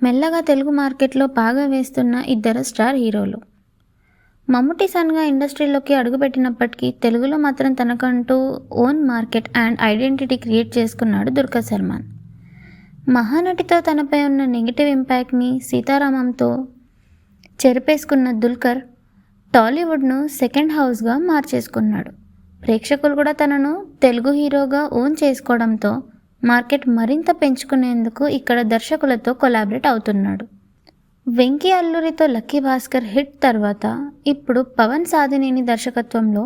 మెల్లగా తెలుగు మార్కెట్లో పాగా వేస్తున్న ఇద్దరు స్టార్ హీరోలు. మమ్ముట్టి సన్గా ఇండస్ట్రీలోకి అడుగుపెట్టినప్పటికీ తెలుగులో మాత్రం తనకంటూ own market and identity create చేసుకున్నాడు దుల్కర్ సల్మాన్. మహానటితో తనపై ఉన్న నెగిటివ్ ఇంపాక్ట్ని సీతారామంతో చెరిపేసుకున్న దుల్కర్ టాలీవుడ్ను సెకండ్ హౌస్గా మార్చేసుకున్నాడు. ప్రేక్షకులు కూడా తనను తెలుగు హీరోగా ఓన్ చేసుకోవడంతో మార్కెట్ మరింత పెంచుకునేందుకు ఇక్కడ దర్శకులతో కొలాబరేట్ అవుతున్నాడు. వెంకీ అల్లూరితో లక్కీ భాస్కర్ హిట్ తర్వాత ఇప్పుడు పవన్ సాధినేని దర్శకత్వంలో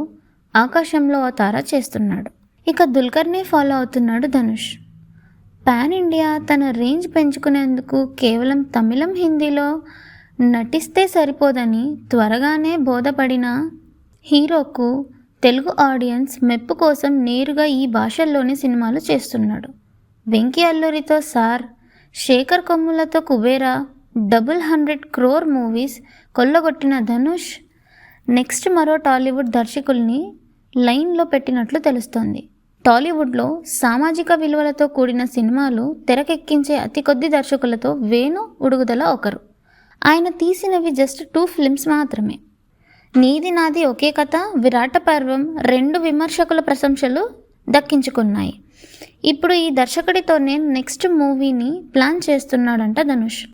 ఆకాశంలో ఓ తార చేస్తున్నాడు. ఇక దుల్కర్నే ఫాలో అవుతున్నాడు ధనుష్. పాన్ ఇండియా తన రేంజ్ పెంచుకునేందుకు కేవలం తమిళం, హిందీలో నటిస్తే సరిపోదని త్వరగానే బోధపడిన హీరోకు తెలుగు ఆడియన్స్ మెప్పు కోసం నేరుగా ఈ భాషల్లోనే సినిమాలు చేస్తున్నాడు. వెంకీ అల్లూరితో సార్, శేఖర్ కొమ్ములతో కుబేరా, 100 crore మూవీస్ కొల్లగొట్టిన ధనుష్ నెక్స్ట్ మరో టాలీవుడ్ దర్శకుల్ని లైన్లో పెట్టినట్లు తెలుస్తోంది. టాలీవుడ్లో సామాజిక విలువలతో కూడిన సినిమాలు తెరకెక్కించే అతి కొద్ది దర్శకులతో వేణు ఉడుగుదల ఒకరు. ఆయన తీసినవి జస్ట్ 2 films మాత్రమే. నీది నాది ఒకే కథ, విరాట పర్వం 2 విమర్శకుల ప్రశంసలు దక్కించుకున్నాయి. ఇప్పుడు ఈ దర్శకుడితోనే నెక్స్ట్ మూవీని ప్లాన్ చేస్తున్నాడంట ధనుష్.